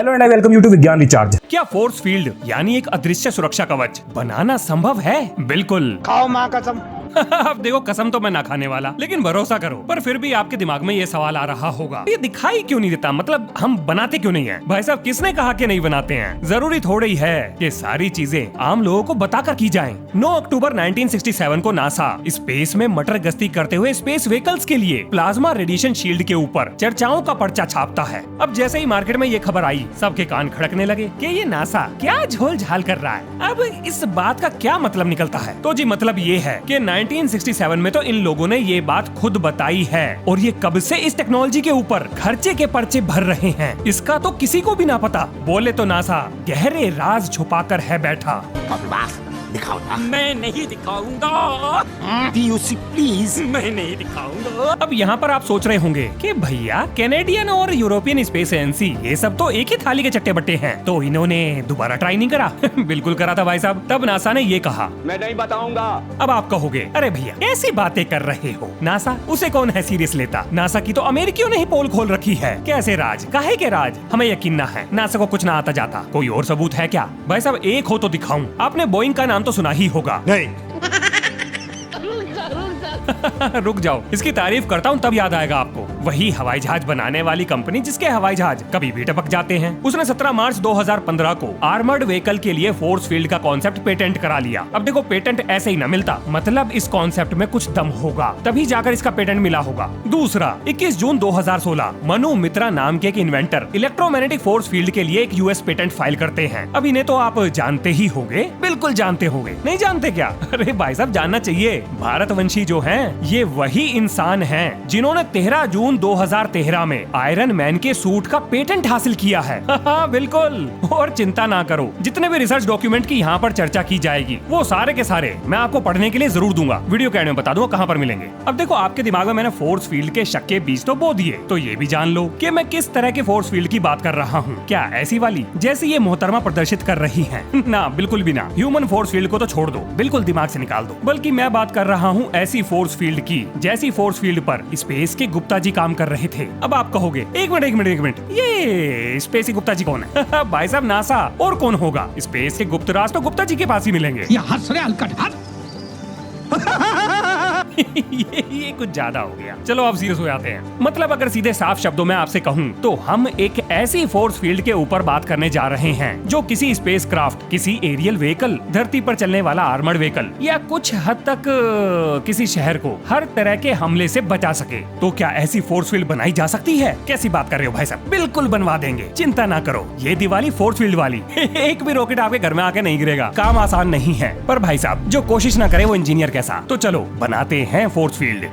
Hello and I welcome you to Vigyan Recharge. क्या force field यानी एक अदृश्य सुरक्षा कवच बनाना संभव है? बिल्कुल। खाओ माँ कसम। अब देखो, कसम तो मैं ना खाने वाला, लेकिन भरोसा करो। पर फिर भी आपके दिमाग में ये सवाल आ रहा होगा, ये दिखाई क्यों नहीं देता? मतलब हम बनाते क्यों नहीं हैं? भाई साहब, किसने कहा कि नहीं बनाते हैं? जरूरी थोड़ी ही है कि सारी चीजें आम लोगों को बताकर की जाएं। 9 अक्टूबर 1967 को नासा स्पेस में मटर गश्ती करते हुए स्पेस व्हीकल्स के लिए प्लाज्मा रेडिएशन शील्ड के ऊपर चर्चाओं का पर्चा छापता है। अब जैसे ही मार्केट में ये खबर आई, सबके कान खड़कने लगे कि ये नासा क्या झोल झाल कर रहा है। अब इस बात का क्या मतलब निकलता है? तो जी मतलब ये है कि 1967 में तो इन लोगों ने ये बात खुद बताई है, और ये कब से इस टेक्नोलॉजी के ऊपर खर्चे के पर्चे भर रहे हैं, इसका तो किसी को भी ना पता। बोले तो नासा गहरे राज छुपाकर है बैठा। दिखाओ ना। मैं नहीं दिखाऊंगा। PUC please. मैं नहीं दिखाऊंगा। अब यहाँ पर आप सोच रहे होंगे कि भैया, कैनेडियन और यूरोपियन स्पेस एजेंसी ये सब तो एक ही थाली के चट्टे बट्टे हैं, तो इन्होंने दोबारा ट्राई नहीं करा? बिल्कुल करा था भाई साहब। तब नासा ने ये कहा, मैं नहीं बताऊंगा। अब आप कहोगे, अरे भैया कैसी बातें कर रहे हो, नासा उसे कौन है सीरियस लेता? नासा की तो अमेरिकियों ने ही पोल खोल रखी है। कैसे राज? काहे के राज? हमें यकीन ना है नासा को कुछ ना आता जाता। कोई और सबूत है क्या? भाई साहब एक हो तो दिखाऊं। आपने बोइंग का नाम तो सुना ही होगा। नहीं। रुक जाओ, इसकी तारीफ करता हूँ तब याद आएगा आपको। वही हवाई जहाज बनाने वाली कंपनी जिसके हवाई जहाज कभी भी टपक जाते हैं, उसने 17 मार्च 2015 को आर्मर्ड व्हीकल के लिए फोर्स फील्ड का कॉन्सेप्ट पेटेंट करा लिया। अब देखो, पेटेंट ऐसे ही न मिलता, मतलब इस कॉन्सेप्ट में कुछ दम होगा, तभी जाकर इसका पेटेंट मिला होगा। दूसरा, 21 जून 2016 मनु मित्रा नाम के एक इन्वेंटर इलेक्ट्रोमैग्नेटिक फोर्स फील्ड के लिए एक यूएस पेटेंट फाइल करते हैं। अब इन्हें तो आप जानते ही होंगे। बिल्कुल जानते होंगे, नहीं जानते क्या? अरे भाई साहब, जानना चाहिए। भारतवंशी जो हैं, ये वही इंसान हैं जिन्होंने 13 जून 2013 में आयरन मैन के सूट का पेटेंट हासिल किया है। बिल्कुल। और चिंता ना करो, जितने भी रिसर्च डॉक्यूमेंट की यहाँ पर चर्चा की जाएगी, वो सारे के सारे मैं आपको पढ़ने के लिए जरूर दूंगा। वीडियो के एंड में बता दूंगा कहाँ पर मिलेंगे। अब देखो, आपके दिमाग में मैंने फोर्स फील्ड के शक के बीज तो बो दिए, तो ये भी जान लो कि मैं किस तरह के फोर्स फील्ड की बात कर रहा हूँ। क्या ऐसी वाली जैसी ये मोहतरमा प्रदर्शित कर रही है? ना, बिल्कुल भी ना। ह्यूमन फोर्स फील्ड को तो छोड़ दो, बिल्कुल दिमाग से निकाल दो। बल्कि मैं बात कर रहा हूँ ऐसी फोर्स फील्ड की जैसी फोर्स फील्ड पर स्पेस के गुप्ता जी काम कर रहे थे। अब आप कहोगे, एक मिनट, ये स्पेस के गुप्ता जी कौन है? भाई साहब, नासा। और कौन होगा? स्पेस के गुप्त राज तो गुप्ता जी के पास ही मिलेंगे। ये हंस रहे हलकट हंस। ये कुछ ज्यादा हो गया। चलो अब सीरियस हो जाते हैं। मतलब अगर सीधे साफ शब्दों में आपसे कहूँ तो हम एक ऐसी फोर्स फील्ड के ऊपर बात करने जा रहे हैं जो किसी स्पेस क्राफ्ट, किसी एरियल व्हीकल, धरती पर चलने वाला आर्मर्ड व्हीकल या कुछ हद तक किसी शहर को हर तरह के हमले से बचा सके। तो क्या ऐसी फोर्स फील्ड बनाई जा सकती है? कैसी बात कर रहे हो भाई साहब? बिल्कुल बनवा देंगे, चिंता ना करो। ये दिवाली फोर्स फील्ड वाली। एक भी रॉकेट आपके घर में आके नहीं गिरेगा। काम आसान नहीं है, पर भाई साहब जो कोशिश ना करे वो इंजीनियर कैसा। तो चलो बनाते हैं फोर्स फील्ड।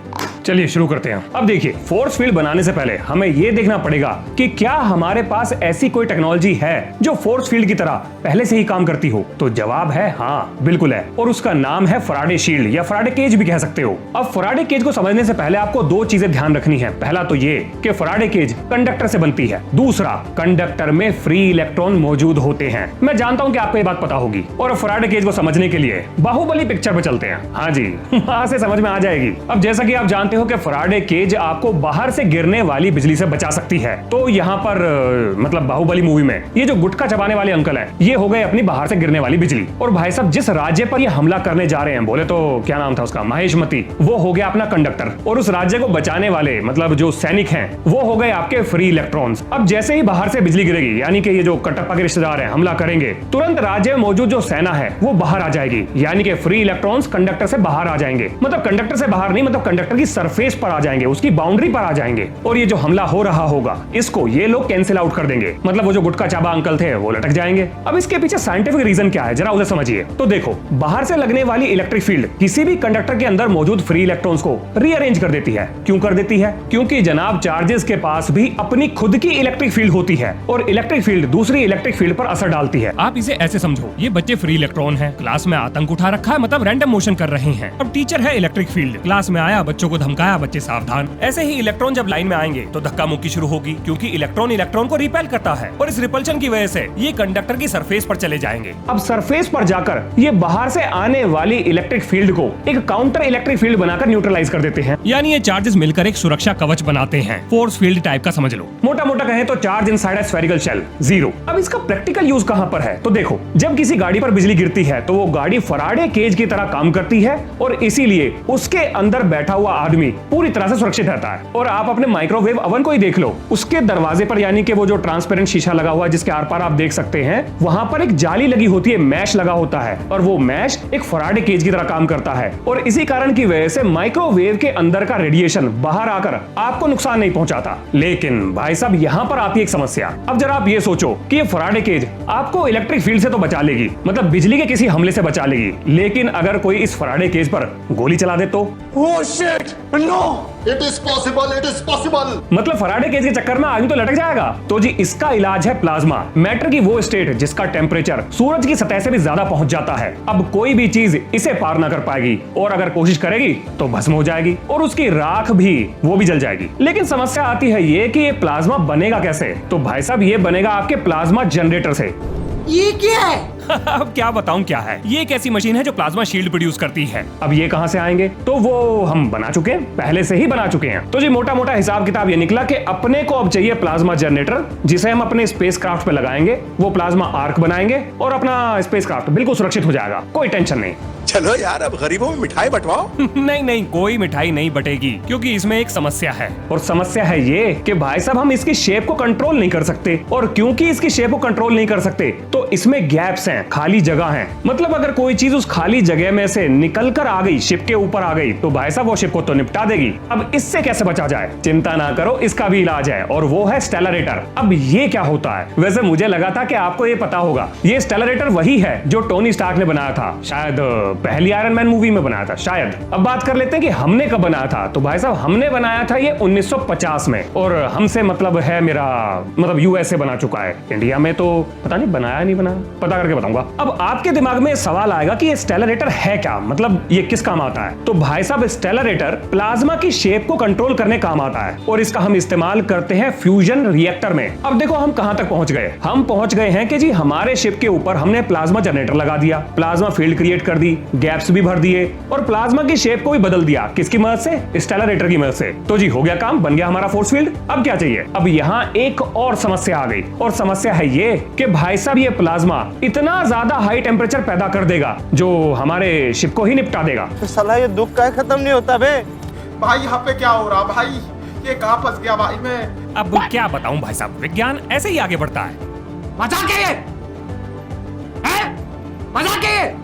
चलिए शुरू करते हैं। अब देखिए, फोर्स फील्ड बनाने से पहले हमें ये देखना पड़ेगा कि क्या हमारे पास ऐसी कोई टेक्नोलॉजी है जो फोर्स फील्ड की तरह पहले से ही काम करती हो। तो जवाब है हाँ, बिल्कुल है, और उसका नाम है फैराडे शील्ड या फैराडे केज भी कह सकते हो। अब फैराडे केज को समझने से पहले आपको दो चीजें ध्यान रखनी है। पहला तो ये कि फैराडे केज कंडक्टर से बनती है, दूसरा कंडक्टर में फ्री इलेक्ट्रॉन मौजूद होते हैं। मैं जानता हूँ कि आपको ये बात पता होगी, और फैराडे केज को समझने के लिए बाहुबली पिक्चर पे चलते हैं। हाँ जी, वहां से समझ में आ जाएगी। अब जैसा कि आप जानते हो कि फैराडे केज आपको बाहर से गिरने वाली बिजली से बचा सकती है। तो यहाँ पर मतलब बाहुबली मूवी में ये जो गुटखा चबाने वाले अंकल हैं, ये हो गए अपनी बाहर से गिरने वाली बिजली। और भाई साहब, जिस राज्य पर ये हमला करने जा रहे हैं, बोले तो क्या नाम था उसका, महेशमती, वो हो गया अपना कंडक्टर। और उस राज्य को बचाने वाले मतलब जो सैनिक हैं, वो हो गए आपके फ्री इलेक्ट्रॉन्स। अब जैसे ही बाहर से बिजली गिरेगी, यानी कि ये जो कटप्पा के रिश्तेदार हैं हमला करेंगे, तुरंत राज्य में मौजूद जो सेना है वो बाहर आ जाएगी, यानी कि फ्री इलेक्ट्रॉन्स कंडक्टर से बाहर आ जाएंगे। मतलब कंडक्टर से बाहर नहीं, मतलब कंडक्टर की सरफेस पर आ जाएंगे, उसकी बाउंड्री पर आ जाएंगे, और ये जो हमला हो रहा होगा इसको ये लोग कैंसिल आउट कर देंगे। मतलब वो जो गुटका चाबा अंकल थे वो लटक जाएंगे। अब इसके पीछे साइंटिफिक रीजन क्या है, जरा उसे समझिए। तो देखो, बाहर से लगने वाली इलेक्ट्रिक फील्ड किसी भी कंडक्टर के अंदर मौजूद फ्री इलेक्ट्रॉन्स को रीअरेंज कर देती है। क्यों कर देती है? क्योंकि जनाब चार्जेस के पास भी अपनी खुद की इलेक्ट्रिक फील्ड होती है, और इलेक्ट्रिक फील्ड दूसरी इलेक्ट्रिक फील्ड पर असर डालती है। आप इसे ऐसे समझो, ये बच्चे फ्री इलेक्ट्रॉन हैं, क्लास में आतंक उठा रखा है, मतलब रैंडम मोशन कर रहे हैं। अब टीचर है इलेक्ट्रिक फील्ड, क्लास में आया, बच्चों को धमकाया बच्चे सावधान। ऐसे ही इलेक्ट्रॉन जब लाइन में आएंगे तो धक्का मुक्की शुरू होगी, क्योंकि इलेक्ट्रॉन इलेक्ट्रॉन को रिपेल करता है और इस रिपल्शन की वजह से ये कंडक्टर की सरफेस पर चले जाएंगे। अब सरफेस पर जाकर ये बाहर से आने वाली इलेक्ट्रिक फील्ड को एक काउंटर इलेक्ट्रिक फील्ड बनाकर न्यूट्रलाइज कर देते हैं। यानी ये चार्जेस मिलकर एक सुरक्षा कवच बनाते हैं, फोर्स फील्ड टाइप का समझ लो। मोटा मोटा कहें तो charge inside a spherical shell, zero. अब इसका प्रैक्टिकल यूज कहां पर है? तो देखो, जब किसी गाड़ी पर बिजली गिरती है तो वो गाड़ी फराडे केज की तरह काम करती है और इसीलिए उसके अंदर बैठा हुआ आदमी पूरी तरह से सुरक्षित रहता है। और आप अपने माइक्रोवेव ओवन को ही देख लो, उसके दरवाजे पर यानी कि वो जो ट्रांसपेरेंट शीशा लगा हुआ है जिसके आर पार आप देख सकते हैं, वहां पर एक जाली लगी होती है, मैश लगा होता है और वो मैश एक फराडे केज की तरह काम करता है और इसी कारण की वजह से माइक्रोवेव के अंदर का रेडिएशन बाहर आकर आपको नुकसान नहीं पहुंचाता। लेकिन भाई साहब यहाँ पर आती है एक समस्या। अब जरा आप ये सोचो कि ये फराडे केज आपको इलेक्ट्रिक फील्ड से तो बचा लेगी, मतलब बिजली के किसी हमले से बचा लेगी, लेकिन अगर कोई इस फराडे केज पर गोली चला दे तो? Oh shit! No! It is possible! It is possible! मतलब फराडे केज के चक्कर में आदमी तो लटक जाएगा। तो जी इसका इलाज है प्लाज्मा, मैटर की वो स्टेट जिसका टेम्परेचर सूरज की सतह से भी ज्यादा पहुंच जाता है। अब कोई भी चीज इसे पार ना कर पाएगी और अगर कोशिश करेगी तो भस्म हो जाएगी और उसकी राख भी वो भी जल जाएगी। लेकिन समस्या आती है ये कि ये प्लाज्मा बनेगा कैसे? तो भाई साहब ये बनेगा आपके प्लाज्मा जनरेटर से। ये क्या है? अब क्या बताऊं क्या है, ये एक ऐसी मशीन है जो प्लाज्मा शील्ड प्रोड्यूस करती है। अब ये कहां से आएंगे? तो वो हम बना चुके हैं, पहले से ही बना चुके हैं। तो जी मोटा मोटा हिसाब किताब ये निकला कि अपने को अब चाहिए प्लाज्मा जनरेटर जिसे हम अपने स्पेसक्राफ्ट पे लगाएंगे, वो प्लाज्मा आर्क बनाएंगे और अपना स्पेसक्राफ्ट बिल्कुल सुरक्षित हो जाएगा, कोई टेंशन नहीं। चलो यार, अब गरीबों में मिठाई बंटवाओ। नहीं नहीं, कोई मिठाई नहीं बटेगी, क्योंकि इसमें एक समस्या है। और समस्या है ये कि भाई साहब हम इसकी शेप को कंट्रोल नहीं कर सकते, और क्योंकि इसकी शेप को कंट्रोल नहीं कर सकते तो इसमें गैप्स हैं, खाली जगह है। मतलब अगर कोई चीज उस खाली जगह में से निकल कर आ गई, शिप के ऊपर आ गई, तो भाई साहब वो शिप को तो निपटा देगी। अब इससे कैसे बचा जाए? चिंता ना करो, इसका भी इलाज है और वो है स्टेलरेटर। अब ये क्या होता है? वैसे मुझे लगा था कि आपको ये पता होगा। ये स्टेलरेटर वही है जो टोनी स्टार्क ने बनाया था, शायद पहली आयरन मैन मूवी में बनाया था शायद। अब बात कर लेते हैं कि हमने कब बनाया था। तो भाई साहब हमने बनाया था ये 1950 में, और हमसे मतलब है मेरा मतलब यूएसए बना चुका है, इंडिया में तो पता नहीं बनाया नहीं बनाया, पता करके बताऊंगा। अब आपके दिमाग में सवाल आएगा कि ये स्टेलरेटर है क्या, मतलब ये किस काम आता है? तो भाई साहब स्टेलरेटर प्लाज्मा की शेप को कंट्रोल करने काम आता है और इसका हम इस्तेमाल करते हैं फ्यूजन रिएक्टर में। अब देखो हम कहां तक पहुंच गए। हम पहुंच गए हैं कि जी हमारे शिप के ऊपर हमने प्लाज्मा जनरेटर लगा दिया, प्लाज्मा फील्ड क्रिएट कर दी, गैप्स भी भर दिए और प्लाज्मा की शेप को भी बदल दिया। किसकी मदद से? स्टेलरेटर की मदद से। तो जी हो गया काम, बन गया हमारा फोर्स फील्ड। अब क्या चाहिए? अब यहाँ एक और समस्या आ गई, और समस्या है ये कि भाई साहब ये प्लाज्मा इतना ज्यादा हाई टेम्परेचर पैदा कर देगा जो हमारे शिप को ही निपटा देगा। साला ये दुख का खत्म नहीं होता बे। भाई यहाँ पे क्या हो रहा भाई? ये कहाँ फंस गया भाई मैं? अब क्या बताऊं भाई साहब, विज्ञान ऐसे ही आगे बढ़ता है। मजाक है ये? मजाक है?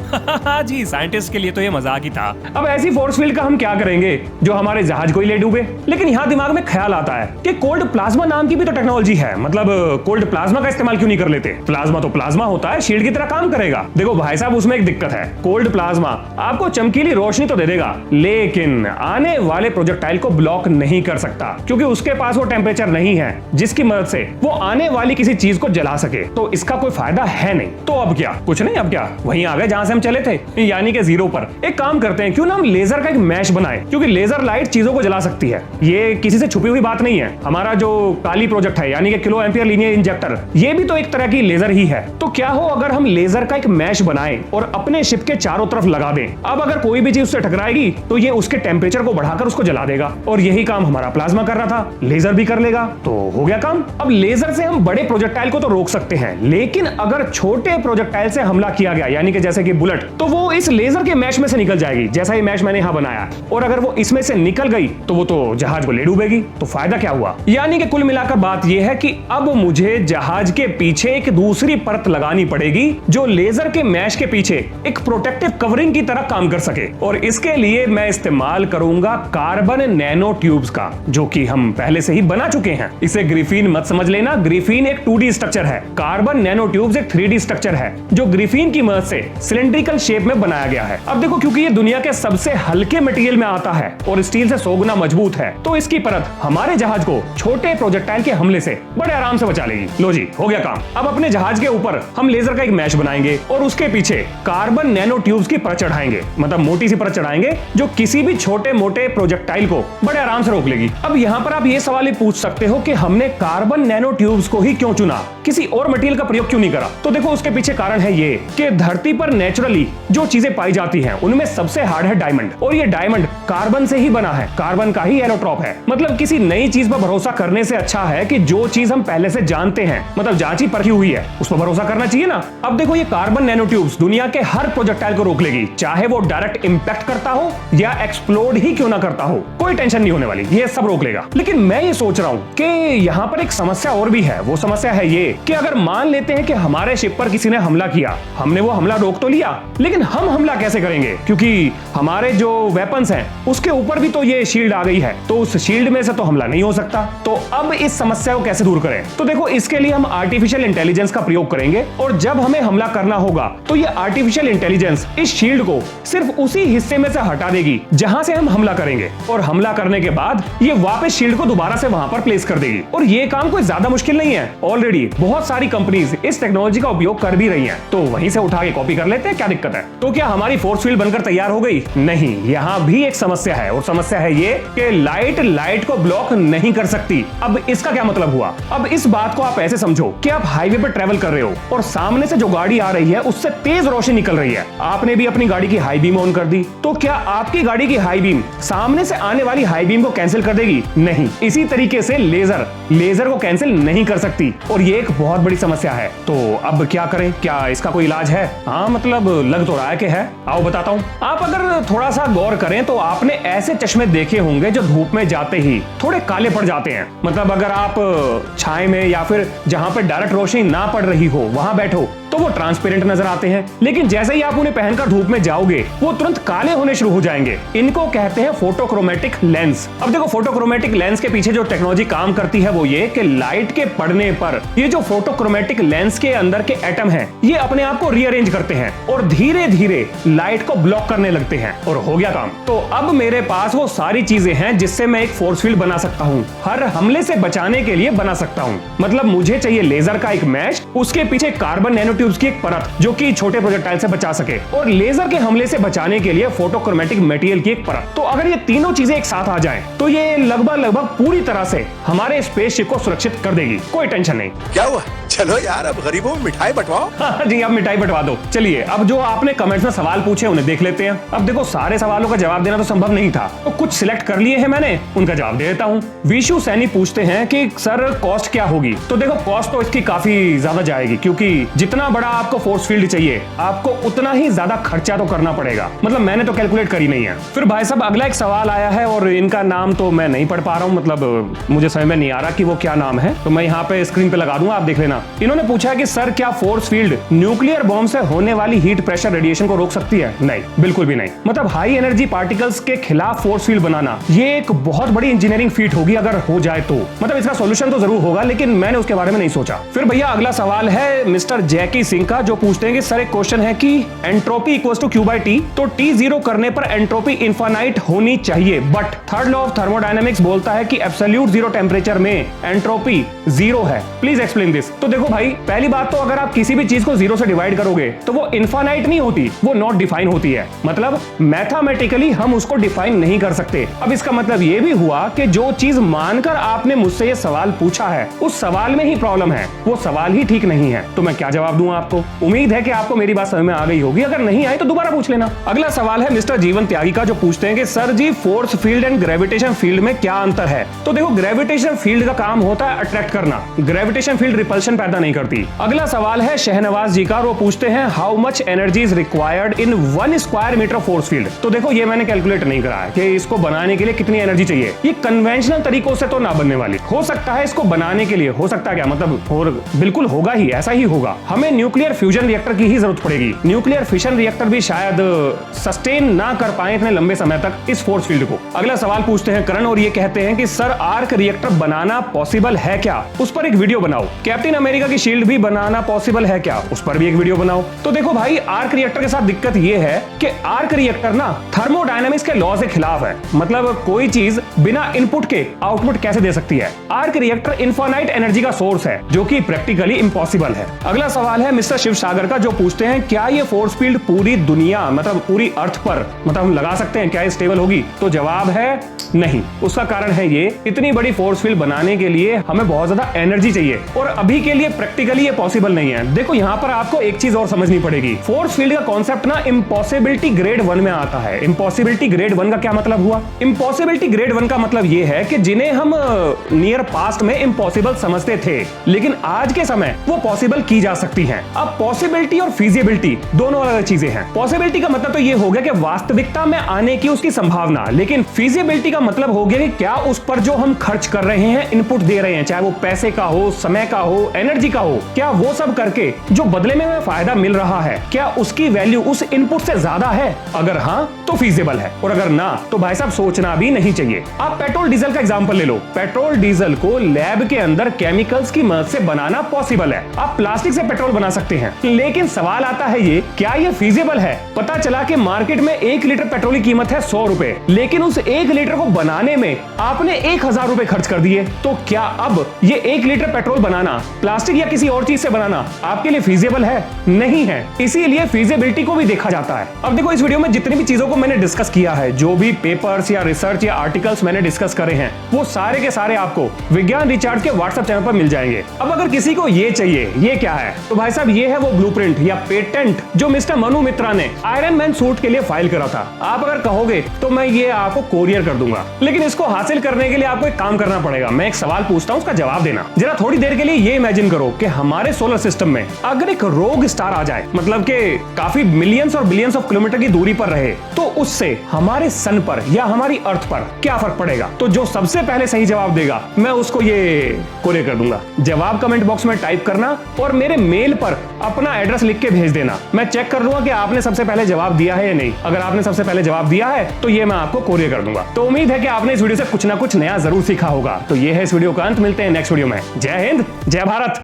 जी साइंटिस्ट के लिए तो ये मजाक ही था। अब ऐसी फोर्स फील्ड का हम क्या करेंगे जो हमारे जहाज को ही ले डूबे? लेकिन यहाँ दिमाग में ख्याल आता है कि कोल्ड प्लाज्मा नाम की भी तो टेक्नोलॉजी है, मतलब कोल्ड प्लाज्मा का इस्तेमाल क्यों नहीं कर लेते? प्लाज्मा तो प्लाज्मा होता है, शील्ड की तरह काम करेगा। देखो भाई साहब उसमें एक दिक्कत है, कोल्ड प्लाज्मा आपको चमकीली रोशनी तो दे देगा लेकिन आने वाले प्रोजेक्टाइल को ब्लॉक नहीं कर सकता, क्योंकि उसके पास वो टेम्परेचर नहीं है जिसकी मदद से वो आने वाली किसी चीज को जला सके। तो इसका कोई फायदा है नहीं। तो अब क्या? कुछ नहीं, अब क्या वहीं आ गए जहां से हम चले थे, यानी कि जीरो पर। एक काम करते हैं, क्यों ना हम लेजर का एक मैश बनाएं, क्योंकि लेजर लाइट चीजों को जला सकती है। ये किसी से छुपी हुई बात नहीं है। हमारा जो काली प्रोजेक्ट है यानी कि किलो एम्पियर लीनियर इंजेक्टर, ये भी तो एक तरह की लेजर ही है। तो क्या हो अगर हम लेजर का एक मैश बनाएं और अपने शिप के चारों तरफ लगा दें। अब अगर कोई भी चीज उससे टकराएगी तो ये उसके टेम्परेचर को बढ़ाकर उसको जला देगा, और यही काम हमारा प्लाज्मा कर रहा था, लेजर भी कर लेगा, तो हो गया काम। अब लेजर से हम बड़े प्रोजेक्टाइल को तो रोक सकते हैं, लेकिन अगर छोटे प्रोजेक्टाइल से हमला किया गया यानी कि जैसे कि बुलेट, तो वो इस लेजर के मैश में से निकल जाएगी, जैसा ये मैश मैंने यहां बनाया। और अगर वो इसमें से निकल गई तो वो तो जहाज को ले डूबेगी। तो फायदा क्या हुआ? यानी कि कुल मिलाकर बात यह है कि अब मुझे जहाज के पीछे एक दूसरी परत लगानी पड़ेगी जो लेजर के मैश के पीछे एक प्रोटेक्टिव कवरिंग की तरह काम कर सके, और इसके लिए मैं इस्तेमाल करूंगा कार्बन नैनो ट्यूब्स का, जो कि हम पहले से ही बना चुके हैं। इसे ग्रिफीन मत समझ लेना, ग्रिफीन एक 2D स्ट्रक्चर है, कार्बन नैनो ट्यूब्स एक 3D स्ट्रक्चर है, जो ग्रिफीन की मदद मदद से सिलेंड्रिकल शेप में बनाया गया है। अब देखो, क्योंकि ये दुनिया के सबसे हल्के मटेरियल में आता है और स्टील से 100 गुना मजबूत है, तो इसकी परत हमारे जहाज को छोटे प्रोजेक्टाइल के हमले से बड़े आराम से बचा लेगी। लो जी, हो गया काम। अब अपने जहाज के ऊपर हम लेजर का एक मैश बनाएंगे और उसके पीछे कार्बन नैनो ट्यूब्स की परत चढ़ाएंगे, मतलब मोटी सी परत चढ़ाएंगे जो किसी भी छोटे मोटे प्रोजेक्टाइल को बड़े आराम से रोक लेगी। अब यहाँ पर आप ये सवाल ही पूछ सकते हो कि हमने कार्बन नैनो ट्यूब्स को ही क्यों चुना, किसी और मटेरियल का प्रयोग क्यों नहीं करा? तो देखो, उसके पीछे कारण है ये कि धरती पर नेचुरली जो चीजें पाई जाती हैं उनमें सबसे हार्ड है डायमंड, और ये डायमंड कार्बन से ही बना है, कार्बन का ही एलोट्रॉप है। मतलब किसी नई चीज पर भरोसा करने से अच्छा है कि जो चीज हम पहले से जानते हैं, मतलब जांची परखी हुई है, उस पर भरोसा करना चाहिए ना। अब देखो, ये कार्बन नैनो ट्यूब्स दुनिया के हर प्रोजेक्टाइल को रोक लेगी, चाहे वो डायरेक्ट इंपैक्ट करता हो या एक्सप्लोड ही क्यों ना करता हो, कोई टेंशन नहीं होने वाली, ये सब रोक लेगा। लेकिन मैं ये सोच रहा हूं कि यहाँ पर एक समस्या और भी है। वो समस्या है ये कि अगर मान लेते हैं कि हमारे शिप पर किसी ने हमला किया, हमने वो हमला रोक तो लिया, लेकिन हम हमला कैसे करेंगे? क्योंकि हमारे जो वेपन्स हैं उसके ऊपर भी तो ये शील्ड आ गई है, तो उस शील्ड में से तो हमला नहीं हो सकता। तो अब इस समस्या को कैसे दूर करें? तो देखो, इसके लिए हम आर्टिफिशियल इंटेलिजेंस का प्रयोग करेंगे, और जब हमें हमला करना होगा तो ये आर्टिफिशियल इंटेलिजेंस इस शील्ड को सिर्फ उसी हिस्से में से हटा देगी जहां से हम हमला करेंगे, और हमला करने के बाद ये वापस शील्ड को दोबारा से वहां पर प्लेस कर देगी। और ये काम कोई ज्यादा मुश्किल नहीं है, ऑलरेडी बहुत सारी कंपनीज इस टेक्नोलॉजी का उपयोग कर भी रही हैं, तो वहीं से उठा के कॉपी कर लेते हैं, क्या दिक्कत है? तो क्या हमारी फोर्स फील्ड बनकर तैयार हो गई? नहीं, यहाँ भी एक समस्या है, और समस्या है ये कि लाइट को ब्लॉक नहीं कर सकती। अब इसका क्या मतलब हुआ? अब इस बात को आप ऐसे समझो कि आप हाईवे पर ट्रेवल कर रहे हो और सामने से जो गाड़ी आ रही है उससे तेज रोशनी निकल रही है, आपने भी अपनी गाड़ी की हाई बीम ऑन कर दी, तो क्या आपकी गाड़ी की हाई बीम सामने से आने वाली हाई बीम को कैंसिल कर देगी? नहीं। इसी तरीके से लेजर को कैंसिल नहीं कर सकती, और ये एक बहुत बड़ी समस्या है। तो अब क्या करें? क्या इसका कोई इलाज है? हाँ, मतलब लग तो रहा है कि है। आओ बताता हूँ। आप अगर थोड़ा सा गौर करें तो आपने ऐसे चश्मे देखे होंगे जो धूप में जाते ही थोड़े काले पड़ जाते हैं। मतलब अगर आप छाए में या फिर जहां पर डायरेक्ट रोशनी ना पड़ रही हो वहां बैठो तो वो ट्रांसपेरेंट नजर आते हैं, लेकिन जैसे ही आप उन्हें पहनकर धूप में जाओगे वो तुरंत काले होने शुरू हो जाएंगे। इनको कहते हैं फोटोक्रोमेटिक लेंस। अब देखो, फोटोक्रोमेटिक लेंस के पीछे जो टेक्नोलॉजी काम करती है वो ये कि लाइट के पड़ने पर ये जो फोटोक्रोमेटिक लेंस के अंदर के एटम हैं ये अपने आप को रीअरेंज करते हैं और धीरे धीरे लाइट को ब्लॉक करने लगते हैं, और हो गया काम। तो अब मेरे पास वो सारी चीजें हैं जिससे मैं एक फोर्स फील्ड बना सकता हूँ, हर हमले से बचाने के लिए बना सकता हूँ। मतलब मुझे चाहिए लेजर का एक मैश, उसके पीछे कार्बन नैनो ट्यूब्स की एक परत जो कि छोटे प्रोजेक्टाइल से बचा सके, और लेजर के हमले से बचाने के लिए फोटोक्रोमेटिक मटेरियल की एक परत। तो अगर ये तीनों चीजें एक साथ आ जाएं, तो ये लगभग पूरी तरह से हमारे स्पेसशिप को सुरक्षित कर देगी, कोई टेंशन नहीं। क्या हुआ? चलो यार, अब गरीबों में मिठाई बंटवाओ। हाँ जी, अब मिठाई बंटवा दो। चलिए, अब जो आपने कमेंट्स में सवाल पूछे उन्हें देख लेते हैं। अब देखो, सारे सवालों का जवाब देना तो संभव नहीं था, तो कुछ सिलेक्ट कर लिए हैं मैंने, उनका जवाब दे देता हूँ। विशु सैनी पूछते हैं कि सर कॉस्ट क्या होगी? तो देखो, कॉस्ट तो इसकी काफी ज्यादा जाएगी, क्योंकि जितना बड़ा आपको फोर्स फील्ड चाहिए आपको उतना ही ज्यादा खर्चा तो करना पड़ेगा। मतलब मैंने तो कैलकुलेट करी नहीं है। फिर भाई साहब, अगला एक सवाल आया है और इनका नाम तो मैं नहीं पढ़ पा रहा हूँ, मतलब मुझे समझ में नहीं आ रहा कि वो क्या नाम है, तो मैं यहाँ पे स्क्रीन पे लगा दूंगा, आप देख लेना। इन्होंने पूछा कि सर क्या फोर्स फील्ड न्यूक्लियर बॉम्ब से होने वाली हीट प्रेशर रेडिएशन को रोक सकती है? नहीं, बिल्कुल भी नहीं। मतलब हाई एनर्जी पार्टिकल्स के खिलाफ फोर्स फील्ड बनाना ये एक बहुत बड़ी इंजीनियरिंग फीट होगी अगर हो जाए तो। मतलब इसका सॉल्यूशन तो जरूर होगा, लेकिन मैंने उसके बारे में नहीं सोचा। फिर भैया अगला सवाल है मिस्टर जैकी सिंह का, जो पूछते हैं कि सर एक क्वेश्चन है कि एंट्रोपी इक्वल्स टू Q/T, तो T 0 करने पर एंट्रोपी इनफाइनाइट होनी चाहिए, but third law of thermodynamics बोलता है कि एब्सोल्यूट जीरो टेम्परेचर में एंट्रोपी 0 है। Please explain this. तो देखो भाई, पहली बात तो अगर आप किसी भी चीज को 0 से डिवाइड करोगे तो वो इनफाइनाइट नहीं होती, वो नॉट डिफाइन होती है। मतलब मैथमेटिकली हम उसको डिफाइन नहीं कर सकते। अब इसका मतलब ये भी हुआ कि जो चीज मानकर आपने मुझसे ये सवाल पूछा है उस सवाल में ही प्रॉब्लम है, वो सवाल ही ठीक नहीं है। तो मैं क्या जवाब दूं आपको? उम्मीद है कि आपको मेरी बात समझ में आ गई होगी, अगर नहीं आई तो दोबारा पूछ लेना। अगला सवाल है मिस्टर जीवन त्यागी का, जो पूछते हैं कि sir ji force field and gravitation field में क्या अंतर है? तो देखो, ग्रेविटेशन फील्ड का काम होता है अट्रैक्ट करना, ग्रेविटेशन फील्ड रिपल्शन पैदा नहीं करती। अगला सवाल है शहनवाज जी का, वो पूछते हैं how much energy is required in 1 square metre force field? तो देखो, ये मैंने कैलकुलेट नहीं करा है कि इसको बनाने के लिए कितनी एनर्जी चाहिए। ये कन्वेंशनल तरीकों से तो ना बनने वाली, हो सकता है इसको बनाने के लिए, हो सकता है क्या मतलब, और बिल्कुल होगा ही, ऐसा ही होगा, हमें न्यूक्लियर फ्यूजन रिएक्टर की ही जरूरत पड़ेगी। न्यूक्लियर फिशन रिएक्टर भी शायद सस्टेन ना कर पाए इतने लंबे समय तक इस फोर्स फील्ड को। अगला सवाल पूछते हैं करण, और ये कहते हैं कि सर आर्क रिएक्टर बनाना पॉसिबल है क्या? उस पर एक वीडियो बनाओ। कैप्टन अमेरिका अमेरिका की शील्ड भी बनाना पॉसिबल है क्या, उस पर भी एक वीडियो बनाओ। तो देखो भाई, आर्क रिएक्टर के साथ दिक्कत ये है कि आर्क रिएक्टर ना थर्मोडायनामिक्स के लॉ से खिलाफ है। मतलब कोई चीज बिना इनपुट के आउटपुट कैसे दे सकती है। आर्क रिएक्टर इनफाइनाइट एनर्जी का सोर्स है, जो कि प्रैक्टिकली इम्पॉसिबल है। अगला सवाल है मिस्टर शिव सागर का, जो पूछते हैं क्या ये फोर्स फील्ड पूरी दुनिया मतलब पूरी अर्थ पर मतलब हम लगा सकते हैं, क्या ये स्टेबल होगी? तो जवाब है नहीं। उसका कारण है ये, इतनी बड़ी फोर्स फील्ड बनाने के लिए हमें बहुत ज्यादा एनर्जी चाहिए और अभी के लिए प्रैक्टिकली ये पॉसिबल नहीं है। देखो यहाँ पर आपको एक चीज और समझनी पड़ेगी। फोर्स फील्ड का कॉन्सेप्ट ना इम्पॉसिबिलिटी ग्रेड 1 में आता है। इम्पॉसिबिलिटी ग्रेड 1 का क्या मतलब हुआ? इम्पॉसिबिलिटी ग्रेड 1 का मतलब ये है कि जिन्हें हम नियर पास्ट में इम्पॉसिबल समझते थे, लेकिन आज के समय वो पॉसिबल की जा सकती हैं। अब पॉसिबिलिटी और फीजिबिलिटी दोनों अलग चीजें हैं। पॉसिबिलिटी का मतलब तो ये हो गया कि वास्तविकता में आने की उसकी संभावना, लेकिन फीजिबिलिटी का मतलब हो गया कि क्या उस पर जो हम खर्च कर रहे हैं, इनपुट दे रहे हैं, चाहे वो पैसे का हो, समय का हो, एनर्जी का हो, क्या वो सब करके जो बदले में हमें फायदा मिल रहा है, क्या उसकी वैल्यू उस इनपुट से ज्यादा है? अगर हाँ तो फीजिबल है, और अगर ना तो भाई साहब सोचना भी नहीं चाहिए। आप पेट्रोल डीजल का एग्जांपल ले लो। पेट्रोल डीजल को लैब के अंदर केमिकल्स की मदद से बनाना पॉसिबल है। आप प्लास्टिक से पेट्रोल बना सकते हैं, लेकिन सवाल आता है ये, क्या ये फीजिबल है? पता चला कि मार्केट में 1 लीटर पेट्रोल की कीमत है 100 रुपए, लेकिन उस 1 लीटर को बनाने में आपने 1000 रुपए खर्च कर दिए। तो क्या अब ये 1 लीटर पेट्रोल बनाना, प्लास्टिक या किसी और चीज से बनाना, आपके लिए फीजिबल है? नहीं है। इसीलिए फीजिबिलिटी को भी देखा जाता है। अब देखो, इस वीडियो में जितनी भी चीजों को मैंने डिस्कस किया है, जो भी पेपर्स या रिसर्च या आर्टिकल्स मैंने डिस्कस करे हैं, वो सारे के सारे आपको विज्ञान रिचार्ज के व्हाट्सएप चैनल पर मिल जाएंगे। अब अगर किसी को ये चाहिए, ये क्या है, तो भाई साहब ये है वो ब्लूप्रिंट या पेटेंट जो मिस्टर मनु मित्रा ने आयरन मैन सूट के लिए फाइल करा था। आप अगर कहोगे तो मैं ये आपको कोरियर कर दूंगा, लेकिन इसको हासिल करने के लिए आपको एक काम करना पड़ेगा। मैं एक सवाल पूछता हूं, उसका जवाब देना। जरा थोड़ी देर के लिए ये इमेजिन करो कि हमारे सोलर सिस्टम में अगर एक रोग स्टार आ जाए, मतलब कि काफी मिलियंस और बिलियंस ऑफ किलोमीटर की दूरी पर रहे, तो उससे हमारे सन पर या हमारी अर्थ पर क्या फर्क पड़ेगा? तो जो सबसे पहले सही जवाब देगा, मैं उसको ये कोरियर कर दूंगा। जवाब कमेंट बॉक्स में टाइप करना और मेरे मेल पर अपना एड्रेस लिख के भेज देना। मैं चेक कर लूंगा कि आपने सबसे पहले जवाब दिया है या नहीं। अगर आपने सबसे पहले जवाब दिया है तो ये मैं आपको कोरियर कर दूंगा। तो उम्मीद है कि आपने इस वीडियो से कुछ ना कुछ नया जरूर सीखा होगा। तो ये है इस वीडियो का अंत। मिलते हैं नेक्स्ट वीडियो में। जय हिंद, जय भारत।